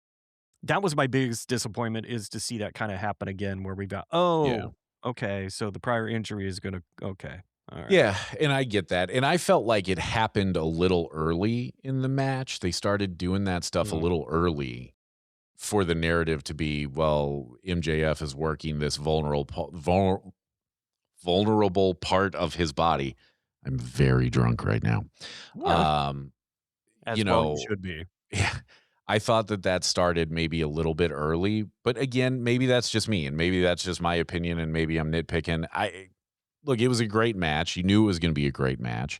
S1: that was my biggest disappointment, is to see that kind of happen again, where we got,
S2: Yeah.
S1: okay, so the prior injury is gonna, okay, all right,
S2: Yeah, and I get that. And I felt like it happened a little early in the match. They started doing that stuff a
S1: Mm.
S2: little early for the narrative to be, well, MJF is working this vulnerable part of his body. I'm very drunk right now.
S1: yeah,
S2: Um,
S1: as
S2: you
S1: well you
S2: know,
S1: should be.
S2: yeah, I thought that started maybe a little bit early, but again, maybe that's just me, and maybe that's just my opinion, and maybe I'm nitpicking. Look, it was a great match. You knew it was going to be a great match.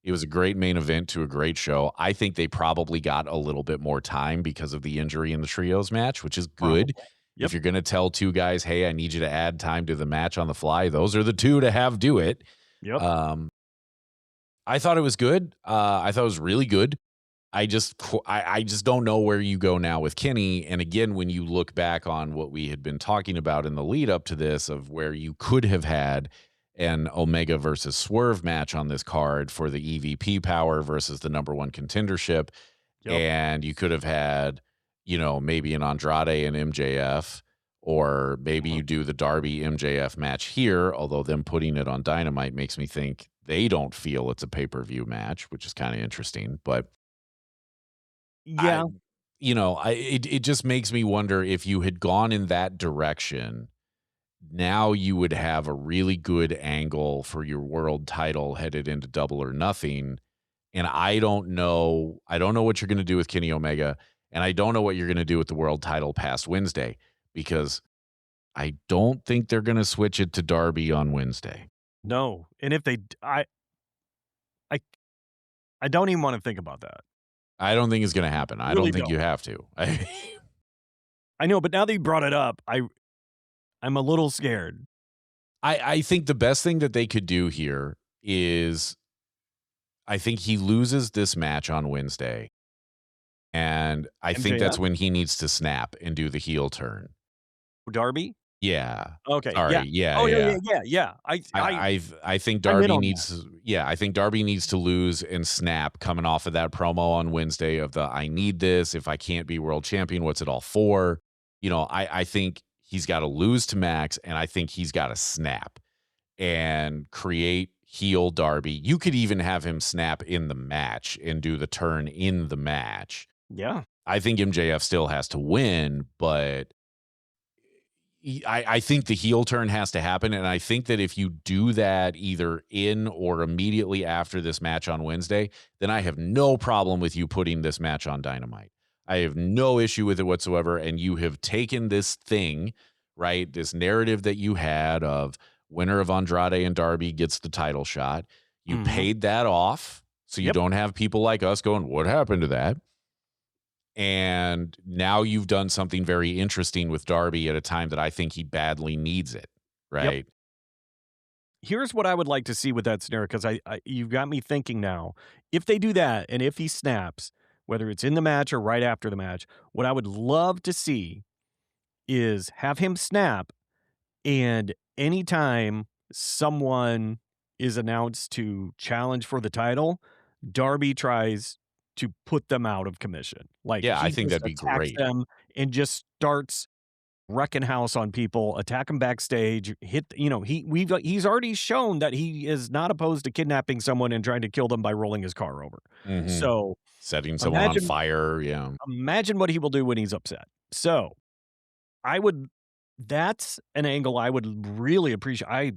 S2: It was a great main event to a great show. I think they probably got a little bit more time because of the injury in the trios match, which is good.
S1: Probably.
S2: If
S1: Yep.
S2: you're going to tell two guys, hey, I need you to add time to the match on the fly, those are the two to have do it.
S1: Yep.
S2: Um, I thought it was good. I thought it was really good. I just don't know where you go now with Kenny. And again, when you look back on what we had been talking about in the lead up to this, of where you could have had an Omega versus Swerve match on this card for the EVP power versus the number one contendership.
S1: Yep.
S2: And you could have had, maybe an Andrade and MJF, or maybe you do the Darby MJF match here, although them putting it on Dynamite makes me think they don't feel it's a pay-per-view match, which is kind of interesting. But
S1: Yeah.
S2: it just makes me wonder, if you had gone in that direction, now you would have a really good angle for your world title headed into Double or Nothing. And I don't know what you're going to do with Kenny Omega, and I don't know what you're going to do with the world title past Wednesday, because I don't think they're going to switch it to Darby on Wednesday.
S1: No. And if they, I don't even want to think about that.
S2: I don't think it's going to happen. I
S1: Really
S2: don't think
S1: don't.
S2: you have to.
S1: I know, but now that you brought it up, I'm a little scared.
S2: I think the best thing that they could do here is, I think he loses this match on Wednesday, and I think that's
S1: MJF?
S2: when he needs to snap and do the heel turn.
S1: Darby?
S2: Yeah.
S1: Okay.
S2: Sorry.
S1: Yeah.
S2: Yeah.
S1: Oh,
S2: Yeah.
S1: yeah.
S2: I think
S1: I'm in
S2: Darby
S1: on
S2: needs. Yeah, I think Darby needs to lose and snap, coming off of that promo on Wednesday of the, I need this. If I can't be world champion, what's it all for? I think he's got to lose to Max, and I think he's got to snap and create heel Darby. You could even have him snap in the match and do the turn in the match.
S1: Yeah.
S2: I think MJF still has to win, but I think the heel turn has to happen. And I think that if you do that either in or immediately after this match on Wednesday, then I have no problem with you putting this match on Dynamite. I have no issue with it whatsoever. And you have taken this thing, right, this narrative that you had of winner of Andrade and Darby gets the title shot. You paid that off, so you don't have people like us going, what happened to that? And now you've done something very interesting with Darby at a time that I think he badly needs it,
S1: Yep.
S2: right?
S1: Here's what I would like to see with that scenario, because you've got me thinking now. If they do that, and if he snaps, whether it's in the match or right after the match, what I would love to see is have him snap, and anytime someone is announced to challenge for the title, Darby tries to put them out of commission. Like,
S2: Yeah, I
S1: he
S2: think
S1: just
S2: that'd be
S1: attacks
S2: great.
S1: them and just starts wrecking house on people, attack them backstage, he's already shown that he is not opposed to kidnapping someone and trying to kill them by rolling his car over.
S2: Mhm.
S1: So,
S2: Setting someone on
S1: imagine
S2: fire, yeah.
S1: imagine what he will do when he's upset. So, I would that's an angle I would really appreciate. I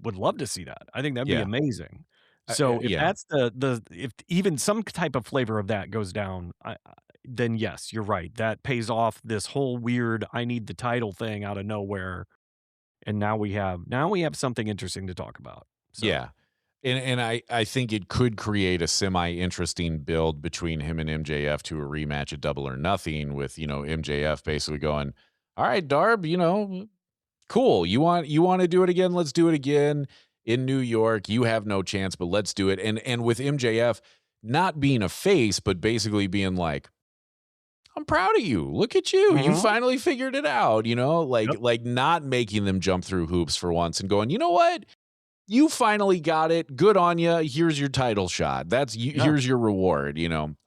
S1: would love to see that. I think that'd be
S2: Yeah.
S1: amazing. So, if
S2: Yeah.
S1: that's if even some type of flavor of that goes down, then yes, you're right. That pays off this whole weird "I need the title" thing out of nowhere, and now we have something interesting to talk about. So,
S2: Yeah. And I think it could create a semi-interesting build between him and MJF to a rematch at Double or Nothing with, MJF basically going, "All right, Darb, cool. You want to do it again? Let's do it again in New York. You have no chance, but let's do it." And with MJF not being a face, but basically being like, "I'm proud of you. Look at you. You
S1: mhm,
S2: finally figured it out,"
S1: yep,
S2: like not making them jump through hoops for once and going, "You know what? You finally got it. Good on you. Here's your title shot. That's you.
S1: yeah,
S2: Here's your reward."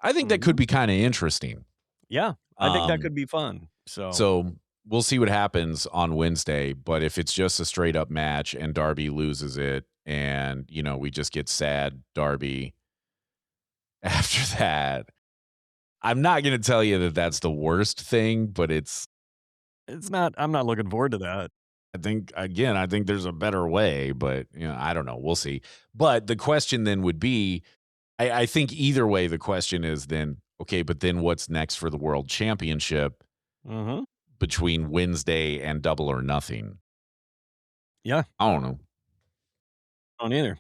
S2: I think that could
S1: mhm,
S2: be kind of interesting.
S1: yeah, I think that
S2: Um,
S1: could be fun. So,
S2: so we'll see what happens on Wednesday. But if it's just a straight up match and Darby loses it, and we just get sad Darby after that, I'm not going to tell you that that's the worst thing, but
S1: I'm not looking forward to that.
S2: I think there's a better way, but I don't know. We'll see. But the question then would be, I think either way, the question is then, okay, but then what's next for the world championship
S1: Mhm,
S2: between Wednesday and Double or Nothing?
S1: yeah,
S2: I don't know.
S1: I don't either.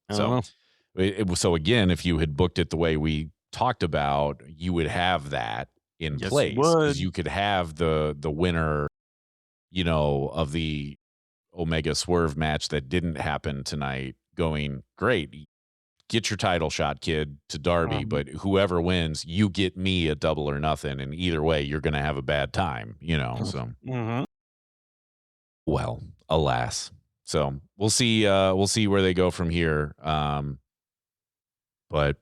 S1: I don't
S2: So,
S1: know.
S2: so again, if you had booked it the way we talked about, you would have that in
S1: Yes, you
S2: place because
S1: would.
S2: you could have the winner, of the Omega Swerve match that didn't happen tonight going, great, get your title shot, kid, to Darby,
S1: Mhm,
S2: but whoever wins, you get me a Double or Nothing, and either way, you're going to have a bad time. So,
S1: mhm.
S2: well, alas. So we'll see where they go from here. But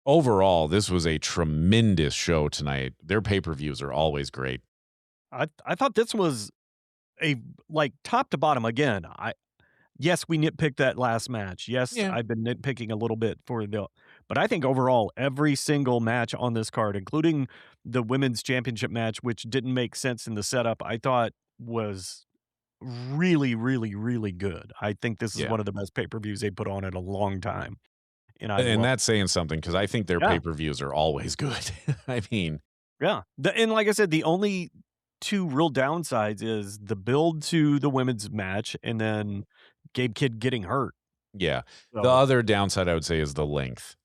S2: overall, this was a tremendous show tonight. Their pay-per-views are always great.
S1: I thought this was a like, top to bottom, again, yes, we nitpicked that last match. Yes,
S2: Yeah.
S1: I've been nitpicking a little bit but I think overall, every single match on this card, including the women's championship match, which didn't make sense in the setup, I thought was really, really, really good. I think this is
S2: Yeah.
S1: one of the best pay-per-views they put on in a long time, and I
S2: And
S1: love
S2: that's saying something because I think their
S1: yeah,
S2: pay-per-views are always good. I mean,
S1: yeah. And like I said, the only 2 real downsides is the build to the women's match and then Gabe Kidd getting hurt.
S2: yeah. The
S1: So,
S2: other downside I would say is the length.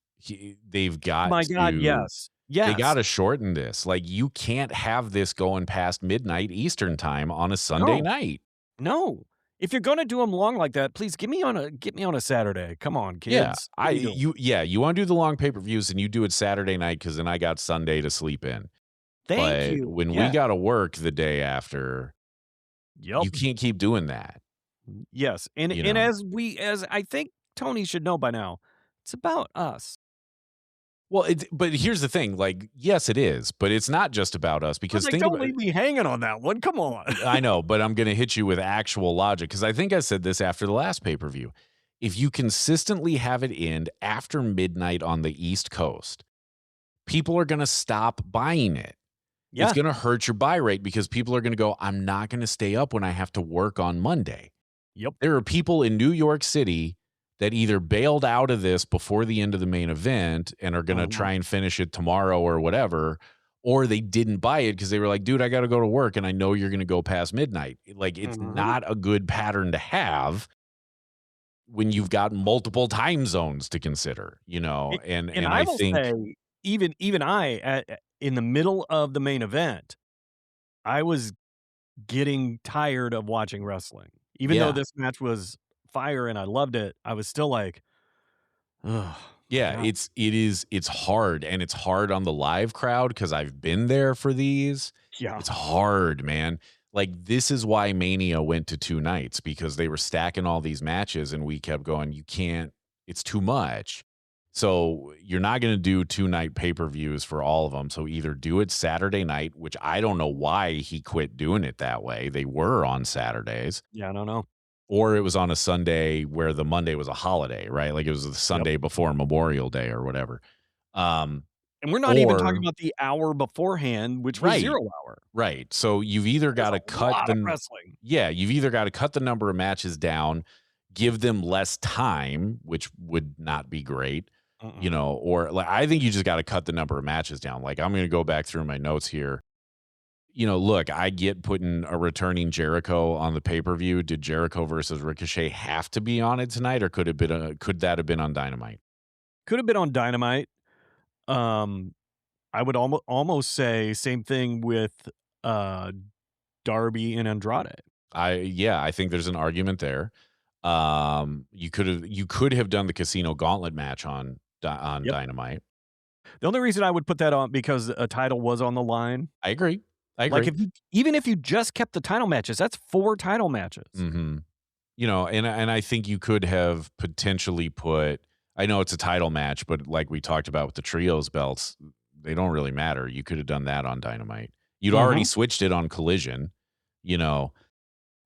S2: They've got
S1: my god,
S2: to
S1: yes.
S2: they
S1: Yes.
S2: gotta shorten this. Like, you can't have this going past midnight Eastern time on a Sunday
S1: No,
S2: night.
S1: no. If you're gonna do them long like that, please get me on a Saturday. Come on,
S2: Yeah,
S1: kids. What are you doing?
S2: you wanna do the long pay-per-views, and you do it Saturday night because then I got Sunday to sleep in.
S1: Thank
S2: But
S1: you.
S2: when we
S1: Yeah.
S2: gotta work the day after,
S1: Yep.
S2: you can't keep doing that,
S1: Yes. And
S2: you
S1: and
S2: know?
S1: as I think Tony should know by now, it's about us.
S2: Well, but here's the thing, like, yes, it is, but it's not just about us
S1: I was
S2: because
S1: like,
S2: think
S1: "Don't
S2: about
S1: leave me hanging on that one. Come on."
S2: I know, but I'm gonna hit you with actual logic because I think I said this after the last pay-per-view. If you consistently have it end after midnight on the East Coast, people are gonna stop buying it. It's
S1: Yeah.
S2: gonna hurt your buy rate because people are gonna go, "I'm not gonna stay up when I have to work on Monday."
S1: Yep.
S2: There are people in New York City that either bailed out of this before the end of the main event and are gonna
S1: Mhm.
S2: try and finish it tomorrow or whatever, or they didn't buy it because they were like, "Dude, I gotta go to work, and I know you're gonna go past midnight." Like, it's
S1: Mhm.
S2: not a good pattern to have when you've got multiple time zones to consider,
S1: A
S2: and
S1: and
S2: and
S1: I
S2: I
S1: will
S2: think
S1: say, even I, in the middle of the main event, I was getting tired of watching wrestling. Even though
S2: Yeah.
S1: this match was fire and I loved it, I was still like, "Ugh,
S2: Yeah,
S1: God."
S2: it's hard, and it's hard on the live crowd because I've been there for these.
S1: Yeah.
S2: It's hard, man. Like, this is why Mania went to 2 nights, because they were stacking all these matches, and we kept going, "You can't, it's too much." So, you're not gonna do 2-night pay-per-views for all of them, so either do it Saturday night, which I don't know why he quit doing it that way. They were on Saturdays.
S1: Yeah, I don't know.
S2: Or it was on a Sunday where the Monday was a holiday, right? Like, it was the
S1: Yep.
S2: Sunday before Memorial Day or whatever. Um,
S1: And we're not even talking
S2: or
S1: about the hour beforehand, which was
S2: right,
S1: 0 hour.
S2: right. So you've either
S1: There's
S2: gotta
S1: a lot of wrestling.
S2: you've either gotta cut the number of matches down, give them less time, which would not be great,
S1: Mm-mm.
S2: or, like, I think you just gotta cut the number of matches down. Like, I'm gonna go back through my notes here. Look, I get putting a returning Jericho on the pay-per-view. Did Jericho versus Ricochet have to be on it tonight, or could that have been on Dynamite?
S1: Could have been on Dynamite. Um, I would almost say same thing with, uh, Darby and Andrade.
S2: I think there's an argument there. You could have done the Casino Gauntlet match on
S1: Yep.
S2: Dynamite.
S1: The only reason I would put that on because a title was on the line.
S2: I agree. I
S1: Like,
S2: agree.
S1: even if you just kept the title matches, that's 4 title matches.
S2: Mhm. And I think you could have potentially put, I know it's a title match, but like we talked about with the trios belts, they don't really matter. You could have done that on Dynamite. You'd already
S1: Mhm.
S2: switched it on Collision, you know.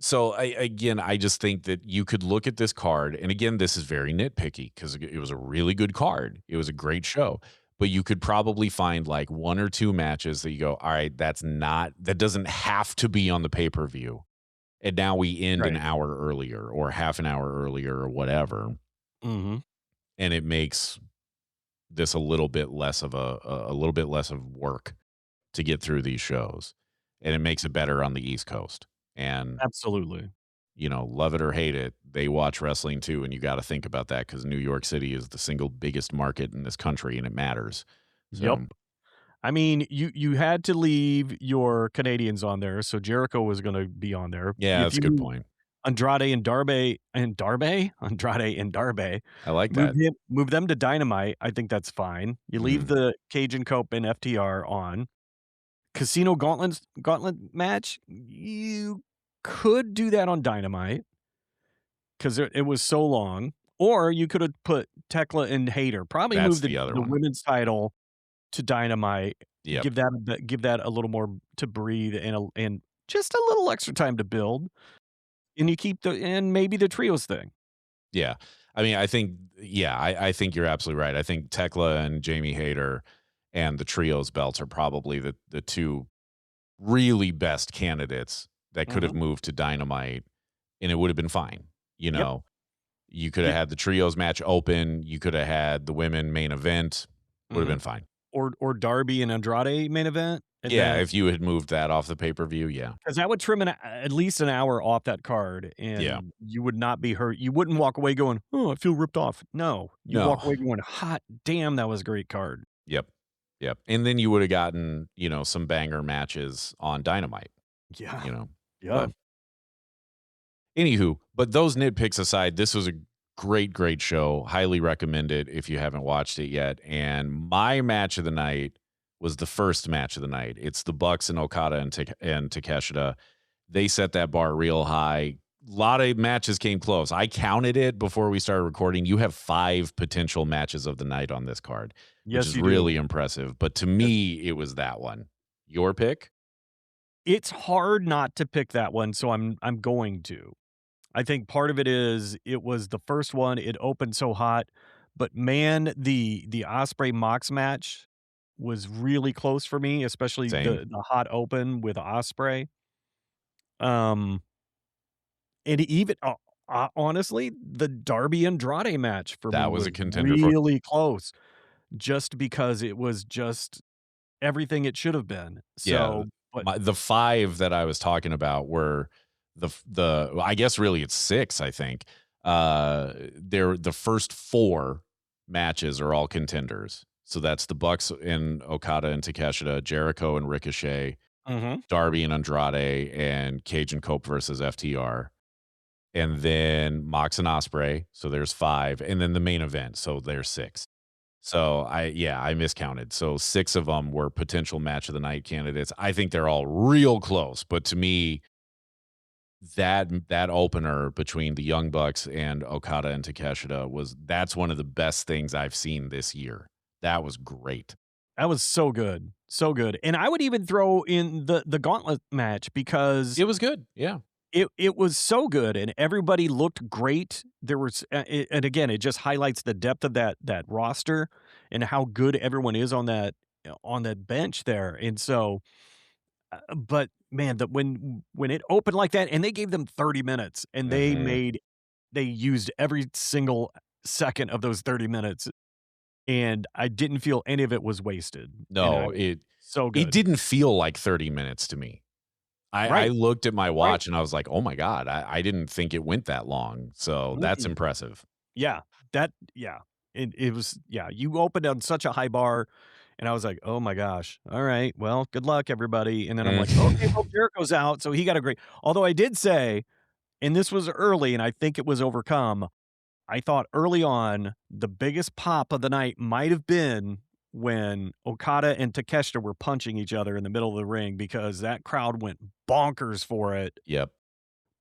S2: So I just think that you could look at this card, and again, this is very nitpicky because it was a really good card. It was a great show, but you could probably find like 1 or 2 matches that you go, all right, that doesn't have to be on the pay per view, and now we end an
S1: Right.
S2: hour earlier or half an hour earlier or whatever,
S1: Mhm.
S2: and it makes this a little bit less of work to get through these shows, and it makes it better on the East Coast. And
S1: Absolutely.
S2: love it or hate it, they watch wrestling too, and you got to think about that because New York City is the single biggest market in this country, and it matters.
S1: Yep.
S2: So
S1: I mean, you had to leave your Canadians on there, so Jericho was gonna be on there.
S2: yeah,
S1: If
S2: that's a
S1: you
S2: good
S1: move
S2: point.
S1: Andrade and Darby Andrade and Darby,
S2: I like that.
S1: move them to Dynamite, I think that's fine. You leave
S2: Mhm.
S1: the Cajun Cope and FTR on. Casino Gauntlet match, you could do that on Dynamite 'cause it was so long, or you could have put Thekla and Hayter. Probably
S2: That's
S1: move
S2: the other
S1: the
S2: one.
S1: women's title to Dynamite,
S2: Yep.
S1: give that a little more to breathe and just a little extra time to build, and you keep and maybe the trios thing.
S2: Yeah. I mean, I think you're absolutely right. I think Tekla and Jamie Hayter and the trios belts are probably the 2 really best candidates that could have
S1: Mhm.
S2: moved to Dynamite, and it would have been fine. You
S1: Yep.
S2: know, you could have
S1: Y
S2: had the trios match open. You could have had the women main event. Would have been
S1: Mhm.
S2: fine.
S1: Or Darby and Andrade main event, and
S2: Yeah,
S1: then
S2: if you had moved that off the pay per view, yeah,
S1: 'cause that would trim at least an hour off that card,
S2: yeah,
S1: and you would not be hurt. You wouldn't walk away going, "Oh, I feel ripped off." No, you'd
S2: no,
S1: walk away going, "Hot damn, that was a great card."
S2: yep, yep, and then you would have gotten some banger matches on Dynamite.
S1: Yeah.
S2: You know,
S1: Yeah.
S2: but anywho, but those nitpicks aside, this was a great, great show. Highly recommend it if you haven't watched it yet. And my match of the night was the first match of the night. It's the Bucks and Okada and Takeshita. They set that bar real high. A lot of matches came close. I counted it before we started recording. You have 5 potential matches of the night on this card, which
S1: Yes,
S2: is
S1: you do.
S2: really impressive. But to
S1: Yes.
S2: me, it was that one. Your pick?
S1: It's hard not to pick that one, so I'm going to. I think part of it is it was the first one, it opened so hot, but man, the Ospreay Mox match was really close for me, especially
S2: Same.
S1: the hot open with Ospreay. Um, and even honestly, the Darby Andrade match for me
S2: That was
S1: was
S2: a contender for.
S1: really close just because it was just everything it should have been.
S2: Yeah,
S1: So, but
S2: the 5 that I was talking about were well, I guess really it's 6, I think. They're the first 4 matches are all contenders. So that's the Bucks and Okada and Takeshita, Jericho and Ricochet,
S1: Mm-hmm.
S2: Darby and Andrade, and Cage and Cope versus FTR. And then Mox and Ospreay. So there's 5. And then the main event. So there's 6. So I miscounted. So 6 of them were potential match of the night candidates. I think they're all real close. But to me, that opener between the Young Bucks and Okada and Takeshita that's one of the best things I've seen this year. That was great.
S1: That was so good. So good. And I would even throw in the Gauntlet match because
S2: It was good. Yeah.
S1: it was so good and everybody looked great. There was and again, it just highlights the depth of that roster and how good everyone is on that bench there. And so but man, when it opened like that and they gave them 30 minutes and
S2: Mhm.
S1: they used every single second of those 30 minutes and I didn't feel any of it was wasted. And I
S2: No,
S1: was so
S2: it
S1: good.
S2: didn't feel like 30 minutes to me. I
S1: Right.
S2: looked at my
S1: Right.
S2: watch and I was like, "Oh my god, I didn't think it went that long." So that's
S1: Mm-mm.
S2: impressive.
S1: Yeah. Yeah. It was you opened on such a high bar and I was like, "Oh my gosh. All right. Well, good luck everybody." And then I'm like, "Okay, well
S2: Mm.
S1: Jericho's out." So he got a great although I did say, and this was early and I think it was overcome. I thought early on the biggest pop of the night might have been when Okada and Takeshita were punching each other in the middle of the ring because that crowd went bonkers for it.
S2: Yep.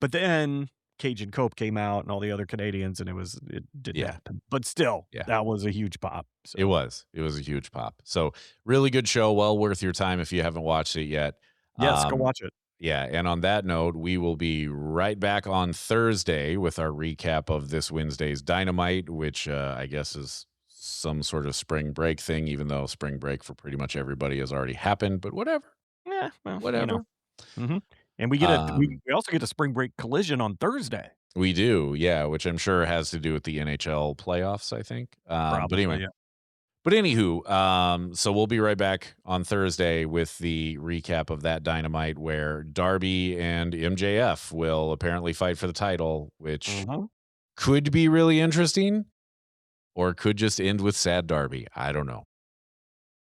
S1: But then Cage and Cope came out and all the other Canadians and it didn't
S2: Yeah.
S1: happen. But still,
S2: Yeah.
S1: that was a huge pop.
S2: It
S1: So
S2: was. It was a huge pop. So really good show. Well worth your time if you haven't watched it yet.
S1: yes, go
S2: Um,
S1: watch it.
S2: yeah. And on that note, we will be right back on Thursday with our recap of this Wednesday's Dynamite, which I guess is some sort of spring break thing, even though spring break for pretty much everybody has already happened. But whatever.
S1: Yeah, well,
S2: Whatever.
S1: Mhm. And we also get a spring break collision on Thursday.
S2: We do, yeah, which I'm sure has to do with the NHL playoffs, I think. But anyway,
S1: Probably, yeah.
S2: but anywho, so we'll be right back on Thursday with the recap of that Dynamite where Darby and MJF will apparently fight for the title, which
S1: Mhm.
S2: could be really interesting or could just end with sad Darby. I don't know.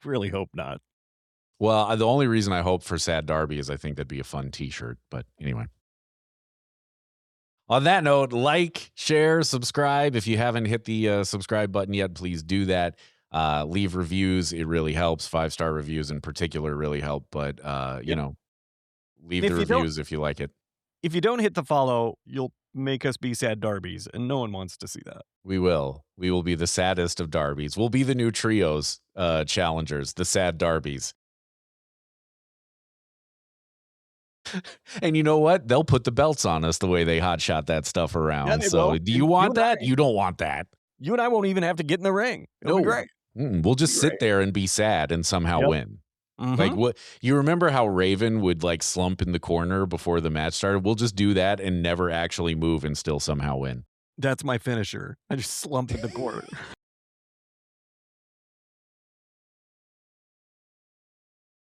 S1: Really hope not.
S2: Well, the only reason I hope for sad Darby is I think that'd be a fun t-shirt. But anyway. On that note, like, share, subscribe. If you haven't hit the subscribe button yet, please do that. Leave reviews. It really helps. 5-star reviews in particular really help. But,
S1: Yep.
S2: leave
S1: And
S2: the reviews if you like it.
S1: if you don't hit the follow, you'll make us be sad Darbies, and no one wants to see that.
S2: We will. We will be the saddest of Darbies. We'll be the new trios challengers, the sad Darbies. And you know what? They'll put the belts on us the way they hotshot that stuff around.
S1: They
S2: So
S1: will.
S2: do
S1: And
S2: you want that? You don't want that.
S1: you and I won't even have to get in the ring. It'll be
S2: No.
S1: great.
S2: We'll just
S1: Be
S2: sit
S1: great.
S2: there and be sad and somehow
S1: Yep.
S2: win. Like
S1: Mhm.
S2: what you remember how Raven would like slump in the corner before the match started? We'll just do that and never actually move and still somehow win.
S1: That's my finisher. I just slump in the corner.